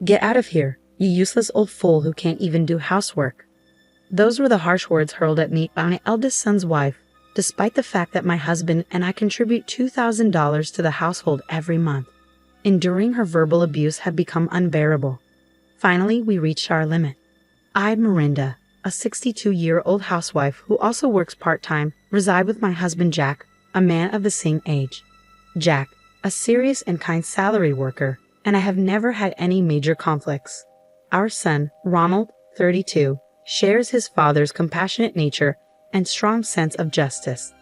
"Get out of here, you useless old fool who can't even do housework." Those were the harsh words hurled at me by my eldest son's wife, despite the fact that my husband and I contribute $2,000 to the household every month. Enduring her verbal abuse had become unbearable. Finally, we reached our limit. I, Miranda, a 62-year-old housewife who also works part-time, reside with my husband Jack, a man of the same age. Jack, a serious and kind salary worker, and I have never had any major conflicts. Our son, Ronald, 32, shares his father's compassionate nature and strong sense of justice.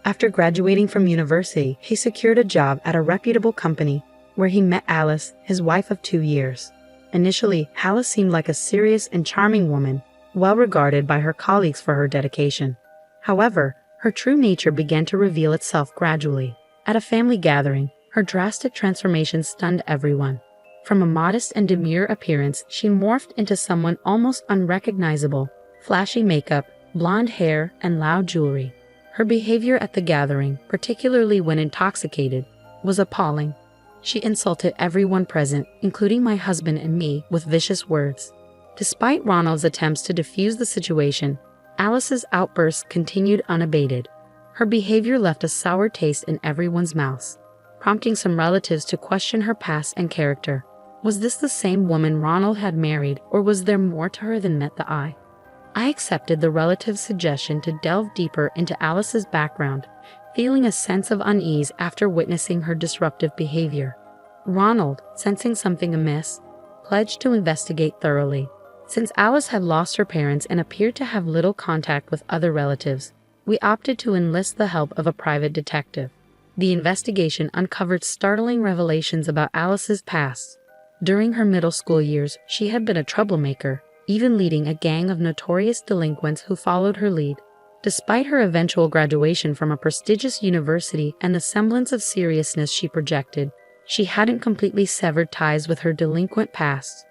After graduating from university, he secured a job at a reputable company where he met Alice, his wife of 2 years. Initially, Alice seemed like a serious and charming woman, well regarded by her colleagues for her dedication. However, her true nature began to reveal itself gradually. At a family gathering, her drastic transformation stunned everyone. From a modest and demure appearance, she morphed into someone almost unrecognizable: flashy makeup, blonde hair, and loud jewelry. Her behavior at the gathering, particularly when intoxicated, was appalling. She insulted everyone present, including my husband and me, with vicious words. Despite Ronald's attempts to defuse the situation, Alice's outbursts continued unabated. Her behavior left a sour taste in everyone's mouths, prompting some relatives to question her past and character. Was this the same woman Ronald had married, or was there more to her than met the eye? I accepted the relative's suggestion to delve deeper into Alice's background, feeling a sense of unease after witnessing her disruptive behavior. Ronald, sensing something amiss, pledged to investigate thoroughly. Since Alice had lost her parents and appeared to have little contact with other relatives, we opted to enlist the help of a private detective. The investigation uncovered startling revelations about Alice's past. During her middle school years, she had been a troublemaker, even leading a gang of notorious delinquents who followed her lead. Despite her eventual graduation from a prestigious university and the semblance of seriousness she projected, she hadn't completely severed ties with her delinquent past.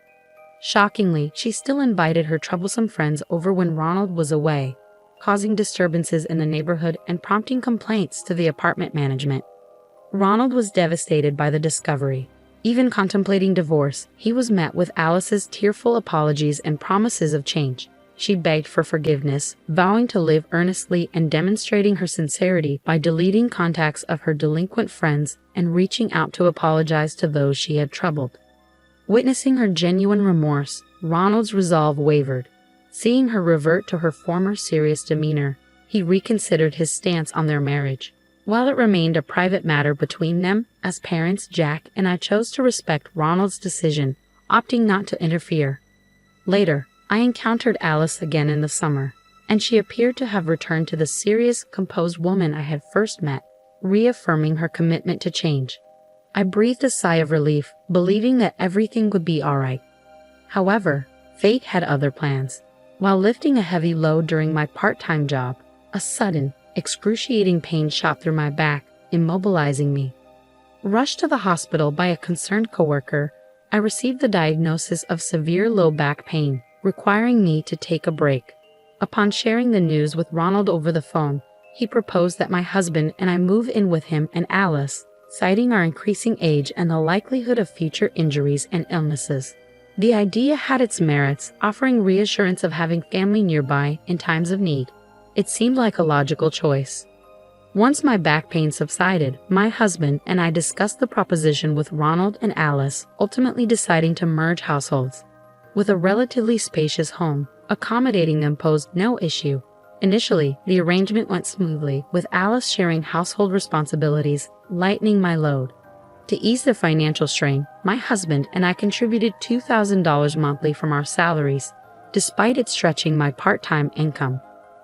Shockingly, she still invited her troublesome friends over when Ronald was away, causing disturbances in the neighborhood and prompting complaints to the apartment management. Ronald was devastated by the discovery. Even contemplating divorce, he was met with Alice's tearful apologies and promises of change. She begged for forgiveness, vowing to live earnestly and demonstrating her sincerity by deleting contacts of her delinquent friends and reaching out to apologize to those she had troubled. Witnessing her genuine remorse, Ronald's resolve wavered. Seeing her revert to her former serious demeanor, he reconsidered his stance on their marriage. While it remained a private matter between them, as parents, Jack and I chose to respect Ronald's decision, opting not to interfere. Later, I encountered Alice again in the summer, and she appeared to have returned to the serious, composed woman I had first met, reaffirming her commitment to change. I breathed a sigh of relief, believing that everything would be all right. However, fate had other plans. While lifting a heavy load during my part-time job, a sudden, excruciating pain shot through my back, immobilizing me. Rushed to the hospital by a concerned coworker, I received the diagnosis of severe low back pain, requiring me to take a break. Upon sharing the news with Ronald over the phone, he proposed that my husband and I move in with him and Alice, citing our increasing age and the likelihood of future injuries and illnesses. The idea had its merits, offering reassurance of having family nearby in times of need. It seemed like a logical choice. Once my back pain subsided, my husband and I discussed the proposition with Ronald and Alice, ultimately deciding to merge households. With a relatively spacious home, accommodating them posed no issue. Initially, the arrangement went smoothly, with Alice sharing household responsibilities, lightening my load. To ease the financial strain, my husband and I contributed $2,000 monthly from our salaries, despite it stretching my part-time income.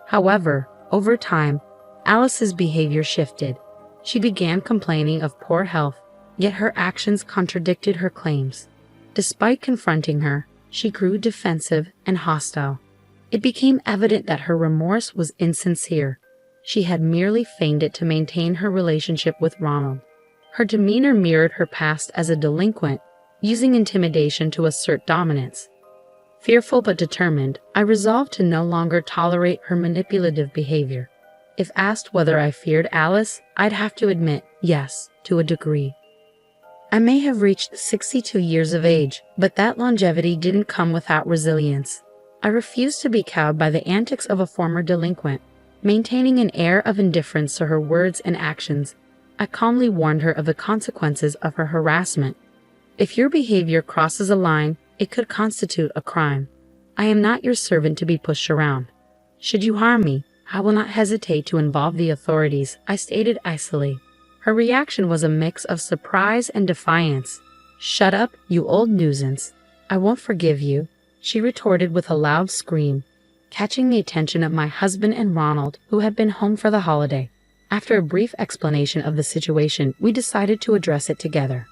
However, over time, Alice's behavior shifted. She began complaining of poor health, yet her actions contradicted her claims. Despite confronting her, she grew defensive and hostile. It became evident that her remorse was insincere. She had merely feigned it to maintain her relationship with Ronald. Her demeanor mirrored her past as a delinquent, using intimidation to assert dominance. Fearful but determined, I resolved to no longer tolerate her manipulative behavior. If asked whether I feared Alice, I'd have to admit yes, to a degree. I may have reached 62 years of age, but that longevity didn't come without resilience. I refused to be cowed by the antics of a former delinquent. Maintaining an air of indifference to her words and actions, I calmly warned her of the consequences of her harassment. If your behavior crosses a line, it could constitute a crime. I am not your servant to be pushed around. Should you harm me, I will not hesitate to involve the authorities, I stated icily. Her reaction was a mix of surprise and defiance. Shut up, you old nuisance. I won't forgive you, she retorted with a loud scream, catching the attention of my husband and Ronald, who had been home for the holiday. After a brief explanation of the situation, we decided to address it together.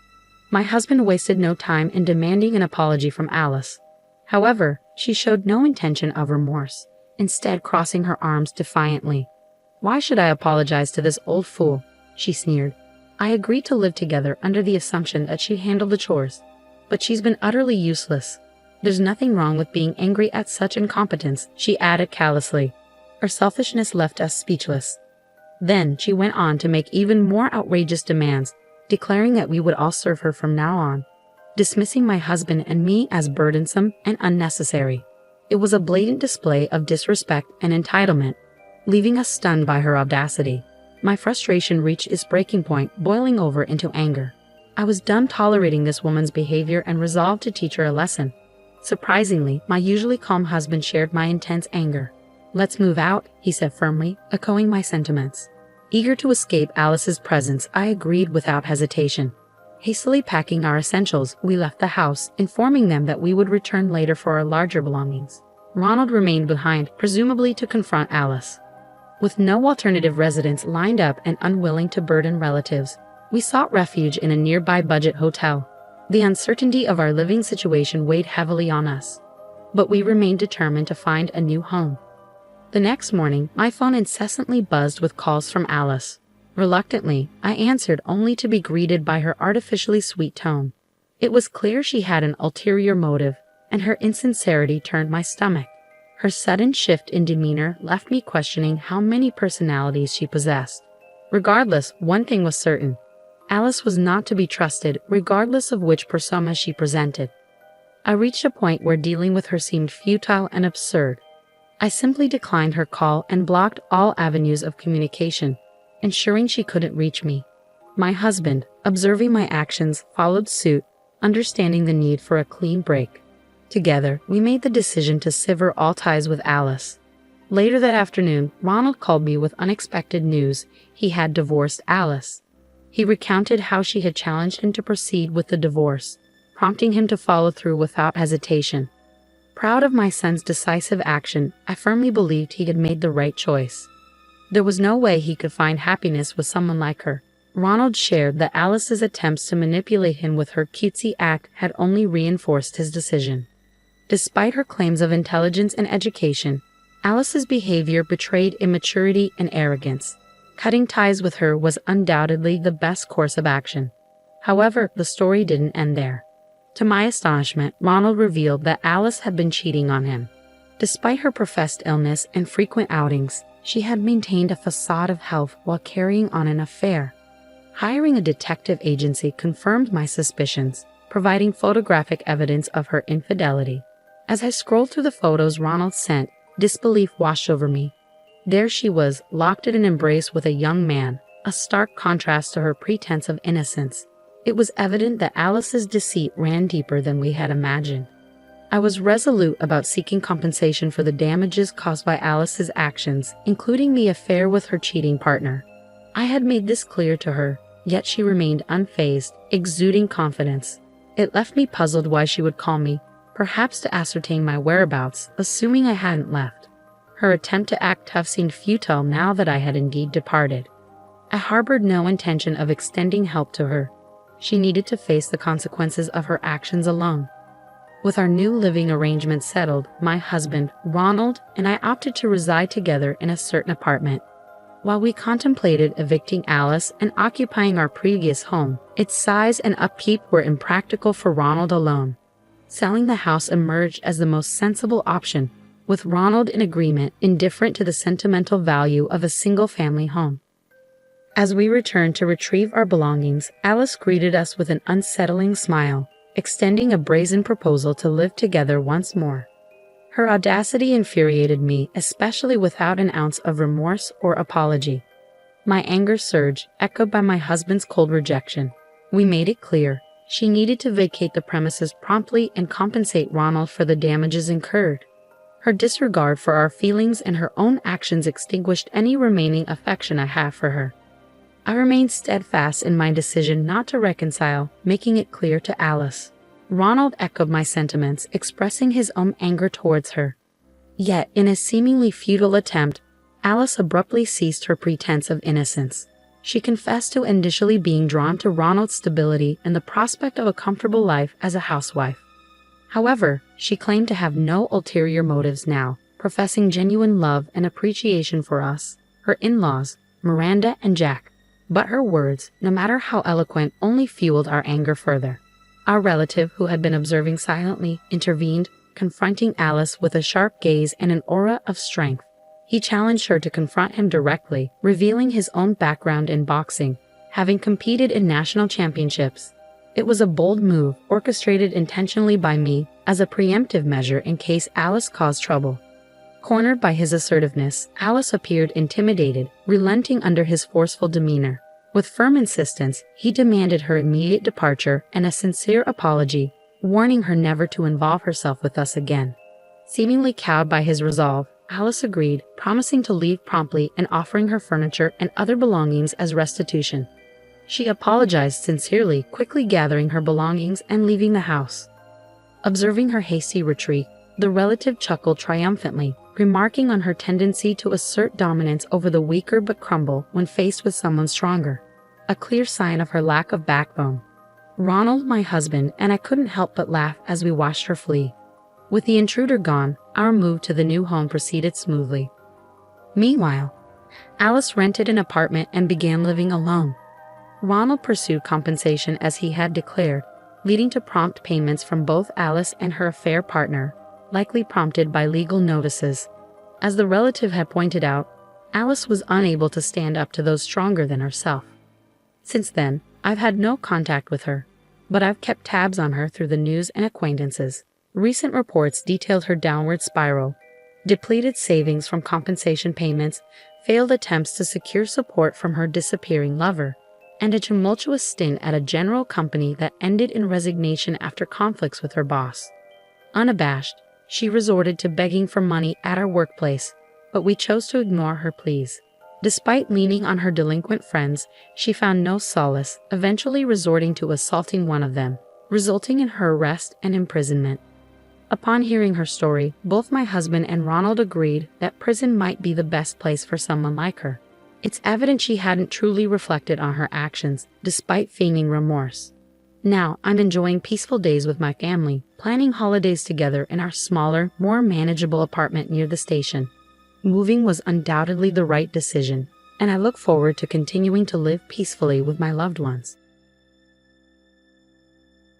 My husband wasted no time in demanding an apology from Alice. However, she showed no intention of remorse, instead crossing her arms defiantly. Why should I apologize to this old fool? She sneered. I agreed to live together under the assumption that she'd handle the chores. But she's been utterly useless. There's nothing wrong with being angry at such incompetence, she added callously. Her selfishness left us speechless. Then she went on to make even more outrageous demands, declaring that we would all serve her from now on, dismissing my husband and me as burdensome and unnecessary. It was a blatant display of disrespect and entitlement, leaving us stunned by her audacity. My frustration reached its breaking point, boiling over into anger. I was done tolerating this woman's behavior and resolved to teach her a lesson. Surprisingly, my usually calm husband shared my intense anger. Let's move out, he said firmly, echoing my sentiments. Eager to escape Alice's presence, I agreed without hesitation. Hastily packing our essentials, we left the house, informing them that we would return later for our larger belongings. Ronald remained behind, presumably to confront Alice. With no alternative residence lined up and unwilling to burden relatives, we sought refuge in a nearby budget hotel. The uncertainty of our living situation weighed heavily on us, but we remained determined to find a new home. The next morning, my phone incessantly buzzed with calls from Alice. Reluctantly, I answered only to be greeted by her artificially sweet tone. It was clear she had an ulterior motive, and her insincerity turned my stomach. Her sudden shift in demeanor left me questioning how many personalities she possessed. Regardless, one thing was certain. Alice was not to be trusted, regardless of which persona she presented. I reached a point where dealing with her seemed futile and absurd. I simply declined her call and blocked all avenues of communication, ensuring she couldn't reach me. My husband, observing my actions, followed suit, understanding the need for a clean break. Together, we made the decision to sever all ties with Alice. Later that afternoon, Ronald called me with unexpected news. He had divorced Alice. He recounted how she had challenged him to proceed with the divorce, prompting him to follow through without hesitation. Proud of my son's decisive action, I firmly believed he had made the right choice. There was no way he could find happiness with someone like her. Ronald shared that Alice's attempts to manipulate him with her cutesy act had only reinforced his decision. Despite her claims of intelligence and education, Alice's behavior betrayed immaturity and arrogance. Cutting ties with her was undoubtedly the best course of action. However, the story didn't end there. To my astonishment, Ronald revealed that Alice had been cheating on him. Despite her professed illness and frequent outings, she had maintained a facade of health while carrying on an affair. Hiring a detective agency confirmed my suspicions, providing photographic evidence of her infidelity. As I scrolled through the photos Ronald sent, disbelief washed over me. There she was, locked in an embrace with a young man, a stark contrast to her pretense of innocence. It was evident that Alice's deceit ran deeper than we had imagined. I was resolute about seeking compensation for the damages caused by Alice's actions, including the affair with her cheating partner. I had made this clear to her, yet she remained unfazed, exuding confidence. It left me puzzled why she would call me, perhaps to ascertain my whereabouts, assuming I hadn't left. Her attempt to act tough seemed futile now that I had indeed departed. I harbored no intention of extending help to her. She needed to face the consequences of her actions alone. With our new living arrangement settled, my husband, Ronald, and I opted to reside together in a certain apartment. While we contemplated evicting Alice and occupying our previous home, its size and upkeep were impractical for Ronald alone. Selling the house emerged as the most sensible option, with Ronald in agreement, indifferent to the sentimental value of a single-family home. As we returned to retrieve our belongings, Alice greeted us with an unsettling smile, extending a brazen proposal to live together once more. Her audacity infuriated me, especially without an ounce of remorse or apology. My anger surged, echoed by my husband's cold rejection. We made it clear she needed to vacate the premises promptly and compensate Ronald for the damages incurred. Her disregard for our feelings and her own actions extinguished any remaining affection I have for her. I remained steadfast in my decision not to reconcile, making it clear to Alice. Ronald echoed my sentiments, expressing his own anger towards her. Yet, in a seemingly futile attempt, Alice abruptly ceased her pretense of innocence. She confessed to initially being drawn to Ronald's stability and the prospect of a comfortable life as a housewife. However, she claimed to have no ulterior motives now, professing genuine love and appreciation for us, her in-laws, Miranda and Jack. But her words, no matter how eloquent, only fueled our anger further. Our relative, who had been observing silently, intervened, confronting Alice with a sharp gaze and an aura of strength. He challenged her to confront him directly, revealing his own background in boxing, having competed in national championships. It was a bold move, orchestrated intentionally by me, as a preemptive measure in case Alice caused trouble. Cornered by his assertiveness, Alice appeared intimidated, relenting under his forceful demeanor. With firm insistence, he demanded her immediate departure and a sincere apology, warning her never to involve herself with us again. Seemingly cowed by his resolve, Alice agreed, promising to leave promptly and offering her furniture and other belongings as restitution. She apologized sincerely, quickly gathering her belongings and leaving the house. Observing her hasty retreat, the relative chuckled triumphantly, remarking on her tendency to assert dominance over the weaker but crumble when faced with someone stronger. A clear sign of her lack of backbone. Ronald, my husband, and I couldn't help but laugh as we watched her flee. With the intruder gone, our move to the new home proceeded smoothly. Meanwhile, Alice rented an apartment and began living alone. Ronald pursued compensation as he had declared, leading to prompt payments from both Alice and her affair partner, likely prompted by legal notices. As the relative had pointed out, Alice was unable to stand up to those stronger than herself. Since then, I've had no contact with her, but I've kept tabs on her through the news and acquaintances. Recent reports detailed her downward spiral, depleted savings from compensation payments, failed attempts to secure support from her disappearing lover, and a tumultuous stint at a general company that ended in resignation after conflicts with her boss. Unabashed, she resorted to begging for money at our workplace, but we chose to ignore her pleas. Despite leaning on her delinquent friends, she found no solace, eventually resorting to assaulting one of them, resulting in her arrest and imprisonment. Upon hearing her story, both my husband and Ronald agreed that prison might be the best place for someone like her. It's evident she hadn't truly reflected on her actions, despite feigning remorse. Now, I'm enjoying peaceful days with my family, planning holidays together in our smaller, more manageable apartment near the station. Moving was undoubtedly the right decision, and I look forward to continuing to live peacefully with my loved ones.